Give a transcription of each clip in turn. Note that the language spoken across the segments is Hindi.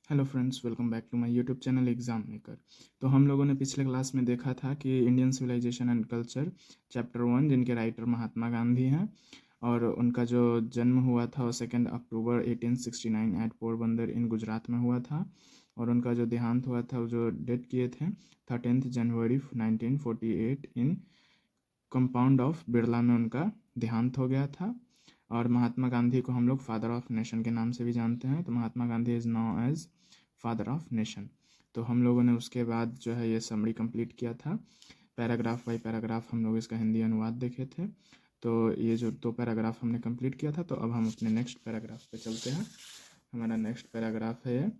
Hello friends, welcome back to my YouTube channel exam maker. तो हम लोगों ने पिछले क्लास में देखा था कि Indian civilization and culture chapter 1, जिनके राइटर महात्मा गांधी हैं, और उनका जो जन्म हुआ था वो 2 अक्टूबर 1869 एट पोरबंदर इन गुजरात में हुआ था। और उनका जो देहांत हुआ था, वो जो डेथ किए थे 13 जनवरी 1948 इन कंपाउंड ऑफ बिरला में उनका देहांत हो गया था। और महात्मा गांधी को हम लोग फादर ऑफ नेशन के नाम से भी जानते हैं। तो Mahatma Gandhi is now as father of nation. तो हम लोगों ने उसके बाद जो है ये समरी कंप्लीट किया था। पैराग्राफ बाई पैराग्राफ हम लोग इसका हिंदी अनुवाद देखे थे। तो ये जो 2 पैराग्राफ हमने कंप्लीट किया था, तो अब हम अपने नेक्स्ट पैराग्राफ पे चलते हैं। हमारा नेक्स्ट पैराग्राफ है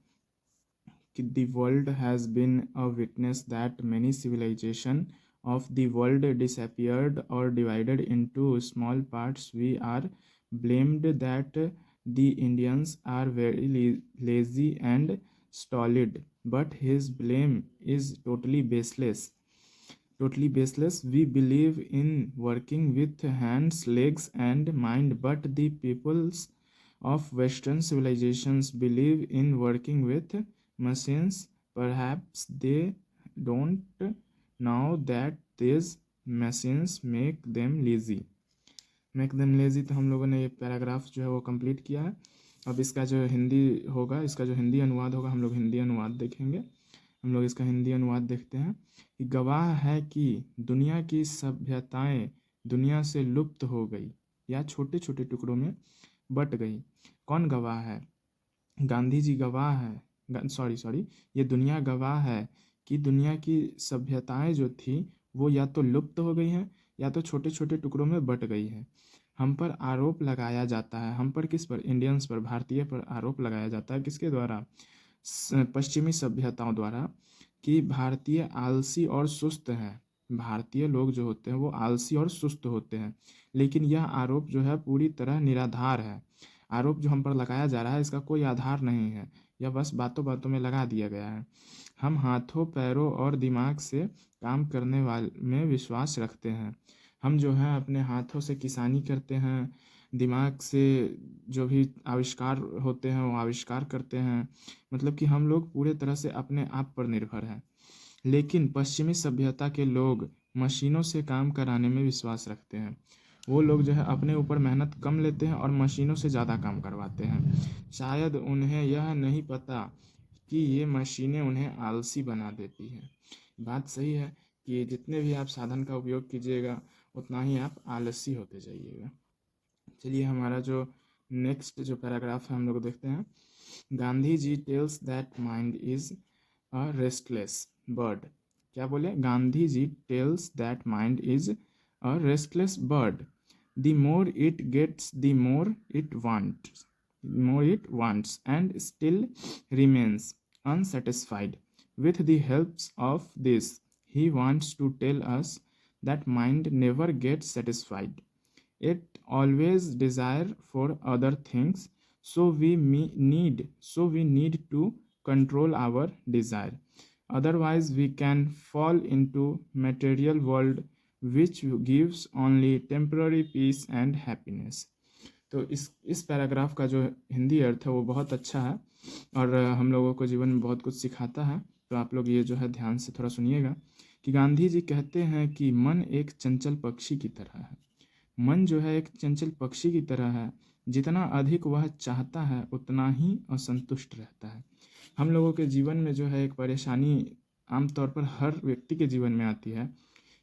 कि the world has been a witness that many civilization of the world disappeared or divided into small parts. We are blamed that the Indians are very lazy and stolid, but his blame is totally baseless. We believe in working with hands, legs, and mind, but the peoples of Western civilizations believe in working with machines. Perhaps they don't know that these machines make them lazy। तो हम लोगों ने ये पैराग्राफ जो है वो कंप्लीट किया है। अब इसका जो हिंदी होगा, इसका जो हिंदी अनुवाद होगा, हम लोग हिंदी अनुवाद देखेंगे। हम लोग इसका हिंदी अनुवाद देखते हैं कि गवाह है कि दुनिया की सभ्यताएं दुनिया से लुप्त हो गई या छोटे छोटे टुकड़ों में बट गई। कौन गवाह है? गांधी जी गवाह है। सॉरी, ये दुनिया गवाह है कि दुनिया की सभ्यताएं जो थी वो या तो लुप्त हो गई हैं या तो छोटे छोटे टुकड़ों में बट गई है। हम पर आरोप लगाया जाता है, हम पर किस पर? इंडियंस पर, भारतीय पर आरोप लगाया जाता है। किसके द्वारा? पश्चिमी सभ्यताओं द्वारा, कि भारतीय आलसी और सुस्त हैं। भारतीय लोग जो होते हैं वो आलसी और सुस्त होते हैं। लेकिन यह आरोप जो है पूरी तरह निराधार है। आरोप जो हम पर लगाया जा रहा है इसका कोई आधार नहीं है, यह बस बातों बातों में लगा दिया गया है। हम हाथों, पैरों और दिमाग से काम करने वाले में विश्वास रखते हैं। हम जो है अपने हाथों से किसानी करते हैं, दिमाग से जो भी आविष्कार होते हैं वो आविष्कार करते हैं। मतलब कि हम लोग पूरे तरह से अपने आप पर निर्भर हैं। लेकिन पश्चिमी सभ्यता के लोग मशीनों से काम कराने में विश्वास रखते हैं। वो लोग जो है अपने ऊपर मेहनत कम लेते हैं और मशीनों से ज़्यादा काम करवाते हैं। शायद उन्हें यह नहीं पता कि ये मशीनें उन्हें आलसी बना देती हैं। बात सही है कि जितने भी आप साधन का उपयोग कीजिएगा उतना ही आप आलसी होते जाइएगा। चलिए, हमारा जो नेक्स्ट जो पैराग्राफ है हम लोग देखते हैं। Gandhi ji tells that mind is a restless bird. क्या बोले? Gandhi ji tells that mind is a restless bird. The more it gets the more it wants, and still remains unsatisfied. With the helps of this, he wants to tell us that mind never gets satisfied. It always desire for other things, so we need to control our desire. Otherwise we can fall into material world which gives only temporary peace and happiness। तो इस पैराग्राफ का जो हिंदी अर्थ है वो बहुत अच्छा है और हम लोगों को जीवन में बहुत कुछ सिखाता है। तो आप लोग ये जो है ध्यान से थोड़ा सुनिएगा कि गांधी जी कहते हैं कि मन एक चंचल पक्षी की तरह है। मन जो है एक चंचल पक्षी की तरह है। जितना अधिक वह चाहता है उतना ही असंतुष्ट रहता है। हम लोगों के जीवन में जो है एक परेशानी आमतौर पर हर व्यक्ति के जीवन में आती है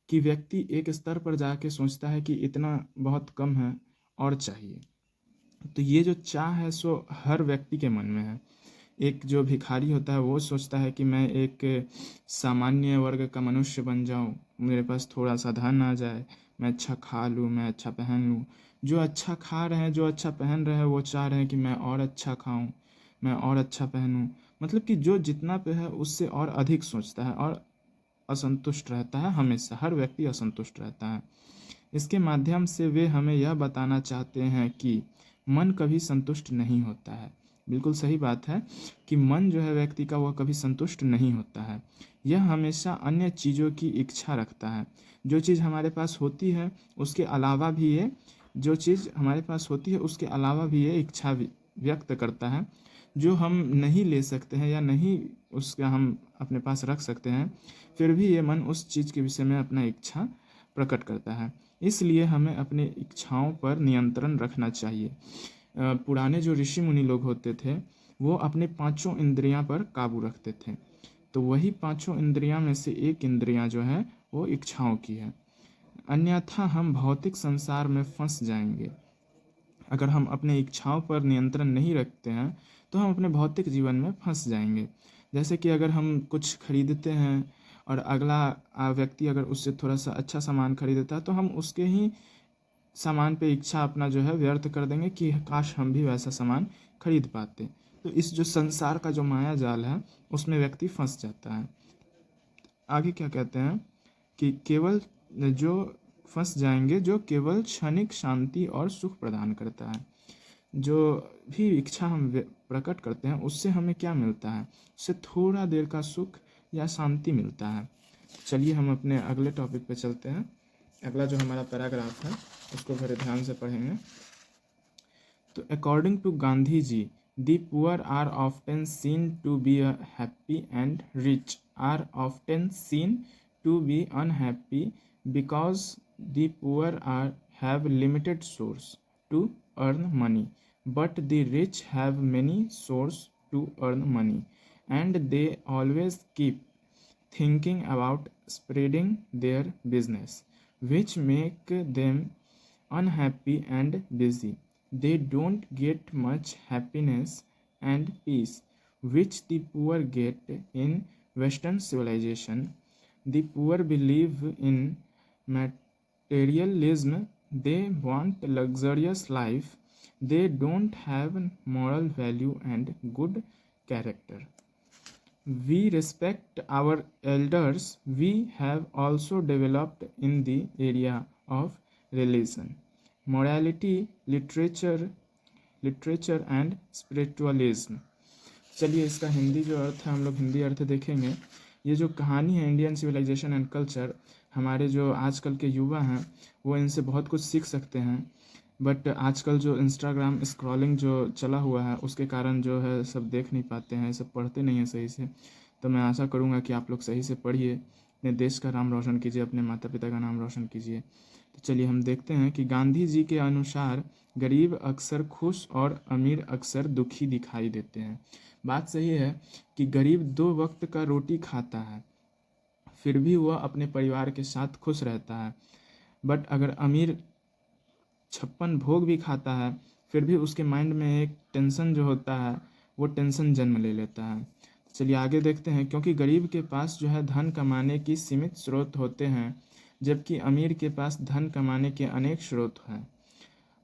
कि व्यक्ति एक स्तर पर जाके सोचता है कि इतना बहुत कम है और चाहिए। तो ये जो चाह है सो हर व्यक्ति के मन में है। एक जो भिखारी होता है वो सोचता है कि मैं एक सामान्य वर्ग का मनुष्य बन जाऊं, मेरे पास थोड़ा सा धन आ जाए, मैं अच्छा खा लूं, मैं अच्छा पहन लूं। जो अच्छा खा रहे हैं, जो अच्छा पहन रहे हैं, वो चाह रहे हैं कि मैं और अच्छा खाऊं, मैं और अच्छा पहनूं। मतलब कि जो जितना पे है उससे और अधिक सोचता है और असंतुष्ट रहता है। हमेशा हर व्यक्ति असंतुष्ट रहता है। इसके माध्यम से वे हमें यह बताना चाहते हैं कि मन कभी संतुष्ट नहीं होता है। बिल्कुल सही बात है कि मन जो है व्यक्ति का वह कभी संतुष्ट नहीं होता है। यह हमेशा अन्य चीज़ों की इच्छा रखता है। जो चीज़ हमारे पास होती है उसके अलावा भी ये जो चीज़ हमारे पास होती है उसके अलावा भी ये इच्छा व्यक्त करता है। जो हम नहीं ले सकते हैं या नहीं उसका हम अपने पास रख सकते हैं, फिर भी ये मन उस चीज़ के विषय में अपना इच्छा प्रकट करता है। इसलिए हमें अपनी इच्छाओं पर नियंत्रण रखना चाहिए। पुराने जो ऋषि मुनि लोग होते थे वो अपने पांचों इंद्रियां पर काबू रखते थे। तो वही पांचों इंद्रियां में से एक इंद्रियां जो है वो इच्छाओं की है। अन्यथा हम भौतिक संसार में फंस जाएंगे। अगर हम अपने इच्छाओं पर नियंत्रण नहीं रखते हैं तो हम अपने भौतिक जीवन में फंस जाएंगे। जैसे कि अगर हम कुछ खरीदते हैं और अगला व्यक्ति अगर उससे थोड़ा सा अच्छा सामान खरीदता है तो हम उसके ही सामान पे इच्छा अपना जो है व्यर्थ कर देंगे कि काश हम भी वैसा सामान खरीद पाते। तो इस जो संसार का जो माया जाल है उसमें व्यक्ति फंस जाता है। आगे क्या कहते हैं कि केवल जो फंस जाएंगे जो केवल क्षणिक शांति और सुख प्रदान करता है। जो भी इच्छा हम प्रकट करते हैं उससे हमें क्या मिलता है, उससे थोड़ा देर का सुख या शांति मिलता है। चलिए हम अपने अगले टॉपिक पे चलते हैं। अगला जो हमारा पैराग्राफ है उसको बड़े ध्यान से पढ़ेंगे। तो according to Gandhi ji, the poor are often seen to be happy and rich are often seen to be unhappy because the poor are have limited source to earn money, but the rich have many sources to earn money, and they always keep thinking about spreading their business, which make them unhappy and busy. They don't get much happiness and peace, which the poor get in Western civilization. The poor believe in materialism, they want luxurious life, they don't have moral value and good character. We respect our elders. We have also developed in the area of religion, morality, literature and spiritualism. चलिए इसका हिंदी जो अर्थ है हम लोग हिंदी अर्थ देखेंगे। ये जो कहानी है इंडियन सिविलाइजेशन एंड कल्चर, हमारे जो आजकल के युवा हैं वो इनसे बहुत कुछ सीख सकते हैं। बट आजकल जो इंस्टाग्राम स्क्रॉलिंग जो चला हुआ है उसके कारण जो है सब देख नहीं पाते हैं, सब पढ़ते नहीं हैं सही से। तो मैं आशा करूँगा कि आप लोग सही से पढ़िए, अपने देश का नाम रोशन कीजिए, अपने माता पिता का नाम रोशन कीजिए। तो चलिए हम देखते हैं कि गांधी जी के अनुसार गरीब अक्सर खुश और अमीर अक्सर दुखी दिखाई देते हैं। बात सही है कि गरीब 2 वक्त का रोटी खाता है फिर भी वह अपने परिवार के साथ खुश रहता है। बट अगर अमीर 56 भोग भी खाता है फिर भी उसके माइंड में एक टेंशन जो होता है वो टेंशन जन्म ले लेता है। चलिए आगे देखते हैं। क्योंकि गरीब के पास जो है धन कमाने की सीमित स्रोत होते हैं जबकि अमीर के पास धन कमाने के अनेक स्रोत हैं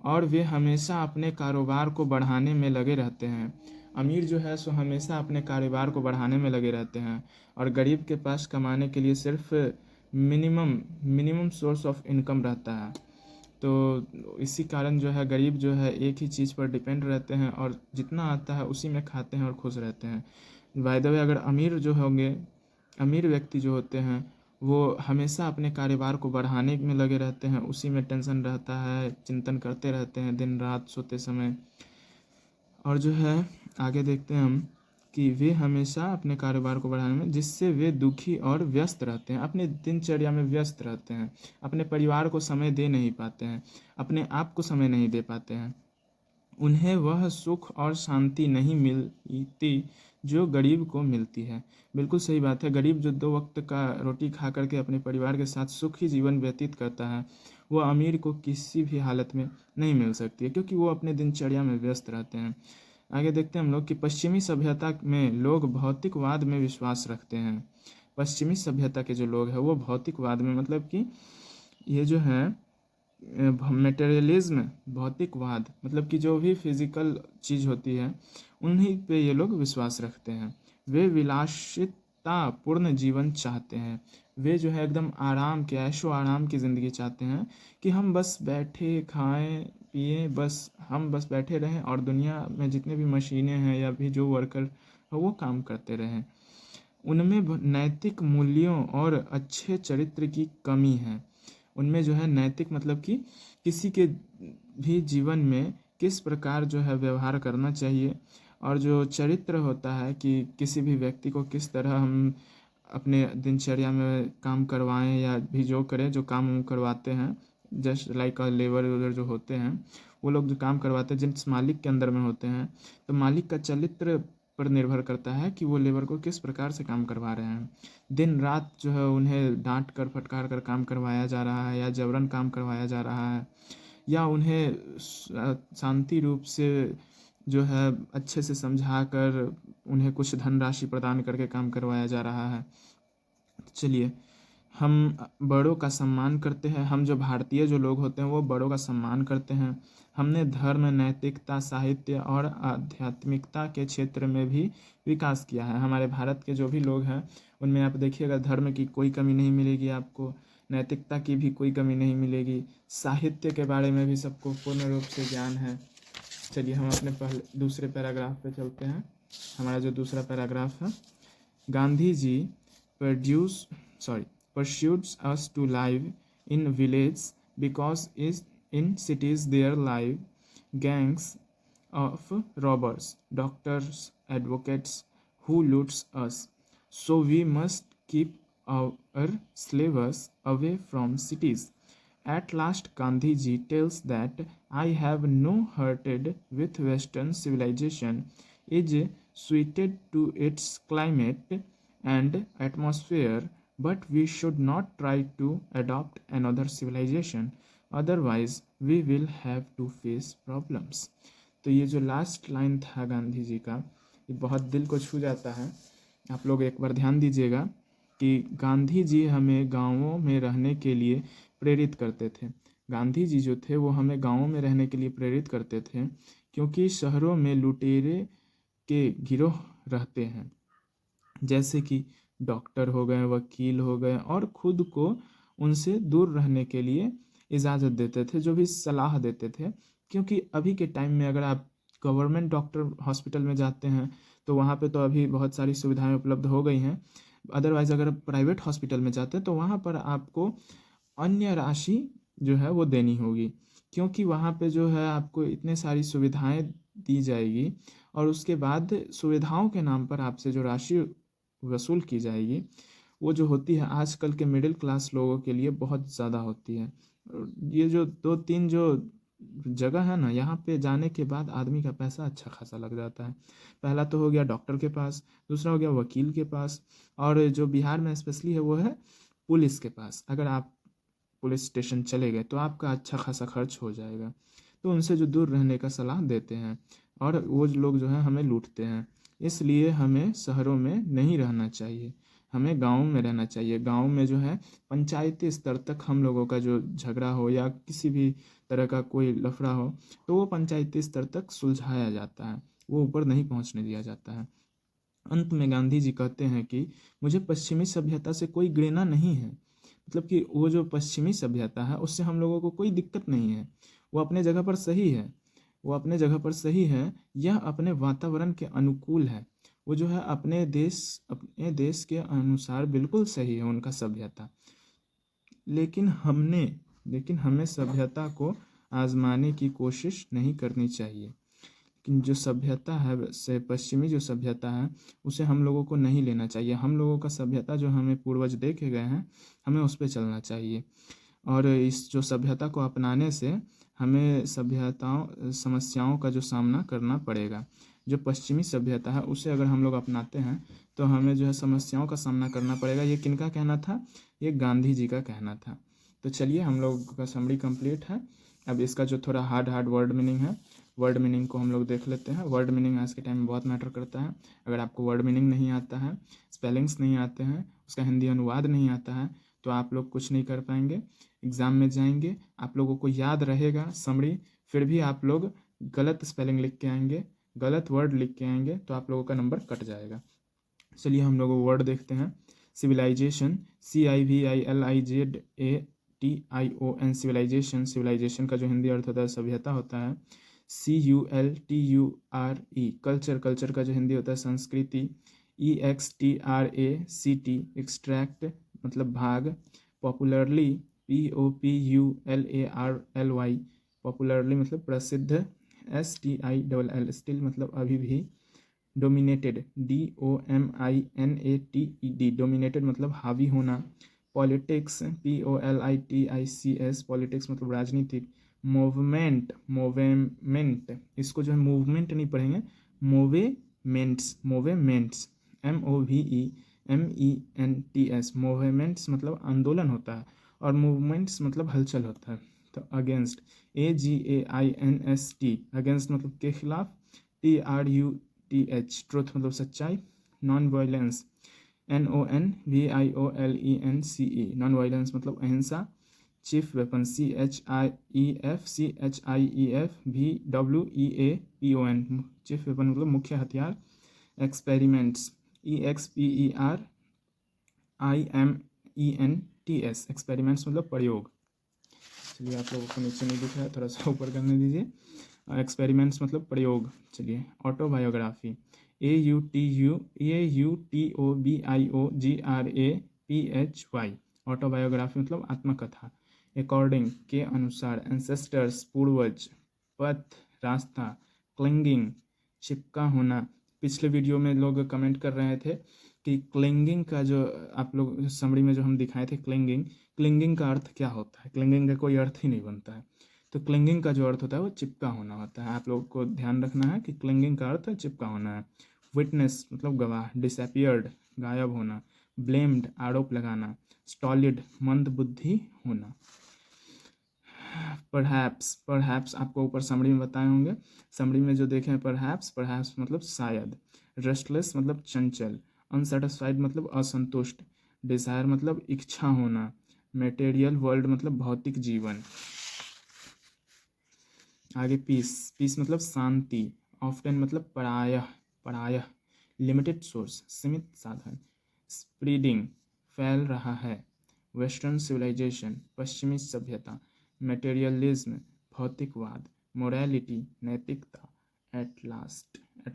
और वे हमेशा अपने कारोबार को बढ़ाने में लगे रहते हैं। अमीर जो है सो हमेशा अपने कारोबार को बढ़ाने में लगे रहते हैं और गरीब के पास कमाने के लिए सिर्फ मिनिमम सोर्स ऑफ इनकम रहता है। तो इसी कारण जो है गरीब जो है एक ही चीज़ पर डिपेंड रहते हैं और जितना आता है उसी में खाते हैं और खुश रहते हैं। बाय द वे अगर अमीर जो होंगे, अमीर व्यक्ति जो होते हैं वो हमेशा अपने कारोबार को बढ़ाने में लगे रहते हैं, उसी में टेंशन रहता है, चिंतन करते रहते हैं दिन रात सोते समय। और जो है आगे देखते हैं हम कि वे हमेशा अपने कारोबार को बढ़ाने में, जिससे वे दुखी और व्यस्त रहते हैं, अपने दिनचर्या में व्यस्त रहते हैं, अपने परिवार को समय दे नहीं पाते हैं, अपने आप को समय नहीं दे पाते हैं। उन्हें वह सुख और शांति नहीं मिलती जो गरीब को मिलती है। बिल्कुल सही बात है। गरीब जो 2 वक्त का रोटी खा करके अपने परिवार के साथ सुखी जीवन व्यतीत करता है वो अमीर को किसी भी हालत में नहीं मिल सकती है क्योंकि वो अपने दिनचर्या में व्यस्त रहते हैं। आगे देखते हैं हम लोग कि पश्चिमी सभ्यता में लोग भौतिकवाद में विश्वास रखते हैं। पश्चिमी सभ्यता के जो लोग हैं वो भौतिकवाद में, मतलब कि ये जो है मटेरियलिज्म, भौतिकवाद, मतलब कि जो भी फिजिकल चीज़ होती है उन्हीं पे ये लोग विश्वास रखते हैं। वे विलासिता पूर्ण जीवन चाहते हैं। वे जो है एकदम आराम के, ऐशो आराम की ज़िंदगी चाहते हैं कि हम बस बैठे खाएं पिए, बस हम बस बैठे रहें और दुनिया में जितने भी मशीनें हैं या भी जो वर्कर है वो काम करते रहें। उनमें नैतिक मूल्यों और अच्छे चरित्र की कमी है। उनमें जो है नैतिक मतलब कि किसी के भी जीवन में किस प्रकार जो है व्यवहार करना चाहिए और जो चरित्र होता है कि किसी भी व्यक्ति को किस तरह हम अपने दिनचर्या में काम करवाएं या भी जो करें, जो काम हम करवाते हैं, जस्ट लाइक लेबर वेबर जो होते हैं, वो लोग जो काम करवाते हैं जिस मालिक के अंदर में होते हैं, तो मालिक का चरित्र पर निर्भर करता है कि वो लेबर को किस प्रकार से काम करवा रहे हैं। दिन रात जो है उन्हें डांट कर फटकार कर काम करवाया जा रहा है या जबरन काम करवाया जा रहा है, या उन्हें शांति रूप से जो है अच्छे से समझा कर उन्हें कुछ धनराशि प्रदान करके काम करवाया जा रहा है। चलिए, हम बड़ों का सम्मान करते हैं। हम जो भारतीय जो लोग होते हैं वो बड़ों का सम्मान करते हैं। हमने धर्म, नैतिकता, साहित्य और आध्यात्मिकता के क्षेत्र में भी विकास किया है। हमारे भारत के जो भी लोग हैं उनमें आप देखिएगा धर्म की कोई कमी नहीं मिलेगी आपको, नैतिकता की भी कोई कमी नहीं मिलेगी, साहित्य के बारे में भी सबको पूर्ण रूप से ज्ञान है। चलिए हम अपने दूसरे पैराग्राफ पे चलते हैं। हमारा जो दूसरा पैराग्राफ है, Gandhi ji pursues us to live in villages because is in cities there live gangs of robbers, doctors, advocates who loots us. So we must keep our slaves away from cities. At last, Gandhi ji tells that I have no hearted with Western civilization is suited to its climate and atmosphere, but we should not try to adopt another civilization, otherwise we will have to face problems. तो ये जो लास्ट लाइन था गांधी जी का, ये बहुत दिल को छू जाता है। आप लोग एक बार ध्यान दीजिएगा कि गांधी जी हमें गांवों में रहने के लिए प्रेरित करते थे। गांधी जी जो थे वो हमें गांवों में रहने के लिए प्रेरित करते थे, क्योंकि शहरों में लुटेरे के गिरोह रहते हैं, जैसे कि डॉक्टर हो गए, वकील हो गए, और खुद को उनसे दूर रहने के लिए इजाज़त देते थे, जो भी सलाह देते थे। क्योंकि अभी के टाइम में अगर आप गवर्नमेंट डॉक्टर हॉस्पिटल में जाते हैं तो वहाँ पे तो अभी बहुत सारी सुविधाएं उपलब्ध हो गई हैं। अदरवाइज़ अगर आप प्राइवेट हॉस्पिटल में जाते हैं तो वहाँ पर आपको अन्य राशि जो है वो देनी होगी, क्योंकि वहाँ पे जो है आपको इतने सारी सुविधाएं दी जाएगी और उसके बाद सुविधाओं के नाम पर आपसे जो राशि वसूल की जाएगी वो जो होती है आजकल के मिडिल क्लास लोगों के लिए बहुत ज़्यादा होती है। ये जो 2-3 जो जगह है ना, यहाँ पे जाने के बाद आदमी का पैसा अच्छा खासा लग जाता है। पहला तो हो गया डॉक्टर के पास, दूसरा हो गया वकील के पास, और जो बिहार में स्पेशली है वो है पुलिस के पास। अगर आप पुलिस स्टेशन चले गए तो आपका अच्छा खासा खर्च हो जाएगा। तो उनसे जो दूर रहने का सलाह देते हैं, और वो लोग जो है हमें लूटते हैं। इसलिए हमें शहरों में नहीं रहना चाहिए, हमें गाँव में रहना चाहिए। गाँव में जो है पंचायती स्तर तक हम लोगों का जो झगड़ा हो या किसी भी तरह का कोई लफड़ा हो तो वो पंचायती स्तर तक सुलझाया जाता है, वो ऊपर नहीं पहुंचने दिया जाता है। अंत में गांधी जी कहते हैं कि मुझे पश्चिमी सभ्यता से कोई घृणा नहीं है। मतलब कि वो जो पश्चिमी सभ्यता है उससे हम लोगों को कोई दिक्कत नहीं है, वो अपने जगह पर सही है, वो अपने जगह पर सही है। यह अपने वातावरण के अनुकूल है, वो जो है अपने देश के अनुसार बिल्कुल सही है उनका सभ्यता। लेकिन हमें सभ्यता को आजमाने की कोशिश नहीं करनी चाहिए। लेकिन जो सभ्यता है से पश्चिमी जो सभ्यता है उसे हम लोगों को नहीं लेना चाहिए। हम लोगों का सभ्यता जो हमें पूर्वज दे के गए हैं हमें उस पर चलना चाहिए, और इस जो सभ्यता को अपनाने से हमें समस्याओं का जो सामना करना पड़ेगा। जो पश्चिमी सभ्यता है उसे अगर हम लोग अपनाते हैं तो हमें जो है समस्याओं का सामना करना पड़ेगा। ये किनका कहना था? ये गांधी जी का कहना था। तो चलिए हम लोग का समरी कंप्लीट है। अब इसका जो थोड़ा हार्ड वर्ड मीनिंग है, वर्ड मीनिंग को हम लोग देख लेते हैं। वर्ड मीनिंग आज के टाइम में बहुत मैटर करता है। अगर आपको वर्ड मीनिंग नहीं आता है, स्पेलिंग्स नहीं आते हैं, उसका हिंदी अनुवाद नहीं आता है, तो आप लोग कुछ नहीं कर पाएंगे। एग्ज़ाम में जाएंगे, आप लोगों को याद रहेगा समरी, फिर भी आप लोग गलत स्पेलिंग लिख के आएंगे, गलत वर्ड लिख के आएंगे तो आप लोगों का नंबर कट जाएगा। चलिए हम लोग वर्ड देखते हैं। Civilisation, CIVILIZATION, civilisation. सिविलाइजेशन का जो हिंदी अर्थ होता है सभ्यता होता है। CULTURE, culture. कल्चर का जो हिंदी होता है संस्कृति। EXTRACT, एक्सट्रैक्ट मतलब भाग। पॉपुलरली, POPULARLY, पॉपुलरली मतलब प्रसिद्ध। STILL, स्टिल मतलब अभी भी। डोमिनेटेड, DOMINATED, डोमिनेटेड मतलब हावी होना। पॉलिटिक्स, POLITICS, पॉलिटिक्स मतलब राजनीति। मूवमेंट, मोवेमेंट, इसको जो है मूवमेंट नहीं पढ़ेंगे, मोवेमेंट्स, मोवेमेंट्स, MOVEMENTS, मूवमेंट्स मतलब आंदोलन होता है, और मूवमेंट्स मतलब हलचल होता है। तो अगेंस्ट, AGAINST, अगेंस्ट मतलब के खिलाफ। TRUTH, ट्रुथ मतलब सच्चाई। Non violence, NONVIOLENCE, non violence मतलब अहिंसा। Chief weapon, CHIEF, chief weapon मतलब मुख्य हथियार। एक्सपेरिमेंट्स, EXPERIMENTS, एक्सपेरिमेंट्स मतलब प्रयोग। चलिए आप लोगों को नीचे नहीं दिख रहा है, थोड़ा सा ऊपर करने दीजिए। एक्सपेरिमेंट्स मतलब प्रयोग। चलिए ऑटोबायोग्राफी, AUTOBIOGRAPHY, ऑटोबायोग्राफी मतलब आत्मकथा। अकॉर्डिंग, के अनुसार। एंसेस्टर्स, पूर्वज। पथ, रास्ता। क्लिंगिंग, चिपका होना। पिछले वीडियो में लोग कमेंट कर रहे थे कि क्लिंगिंग का जो आप लोग समरी में जो हम दिखाए थे, क्लिंगिंग का अर्थ क्या होता है। क्लिंगिंग का कोई अर्थ ही नहीं बनता है। तो क्लिंगिंग का जो अर्थ होता है वो चिपका होना होता है। आप लोग को ध्यान रखना है कि क्लिंगिंग का अर्थ चिपका होना है। विटनेस मतलब गवाह। डिसअपियर्ड, गायब होना। ब्लेम्ड, आरोप लगाना। स्टॉलिड, मंद बुद्धि होना। परहैप्स आपको ऊपर समरी में बताए होंगे। समरी में जो देखें परहैप्स मतलब शायद। रेस्टलेस मतलब चंचल। अनसेटिस्फाइड मतलब असंतुष्ट। डिजायर मतलब इच्छा होना। मेटेरियल वर्ल्ड मतलब भौतिक जीवन। आगे पीस मतलब शांति। ऑफ्टन मतलब प्रायः। लिमिटेड सोर्स, सीमित साधन। स्प्रीडिंग, फैल रहा है। वेस्टर्न सिविलाइजेशन, पश्चिमी सभ्यता। मटेरियलिज्म, भौतिकवाद। मोरालिटी, नैतिकता। एट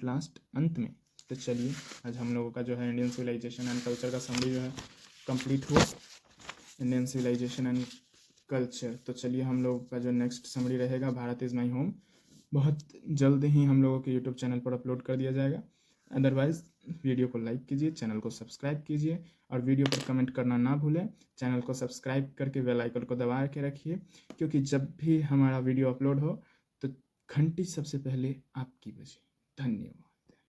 लास्ट, अंत में। तो चलिए आज हम लोगों का जो है इंडियन सिविलाइजेशन एंड कल्चर का समरी जो है कंप्लीट हुआ। Indian civilization and culture. तो चलिए हम लोग का जो नेक्स्ट समरी रहेगा भारत इज़ माई होम, बहुत जल्द ही हम लोगों के यूट्यूब चैनल पर अपलोड कर दिया जाएगा। अदरवाइज़ वीडियो को लाइक कीजिए, चैनल को सब्सक्राइब कीजिए, और वीडियो पर कमेंट करना ना भूलें। चैनल को सब्सक्राइब करके बेल आइकन को दबा के रखिए, क्योंकि जब भी हमारा वीडियो अपलोड हो तो घंटी सबसे पहले आपकी बजे। धन्यवाद।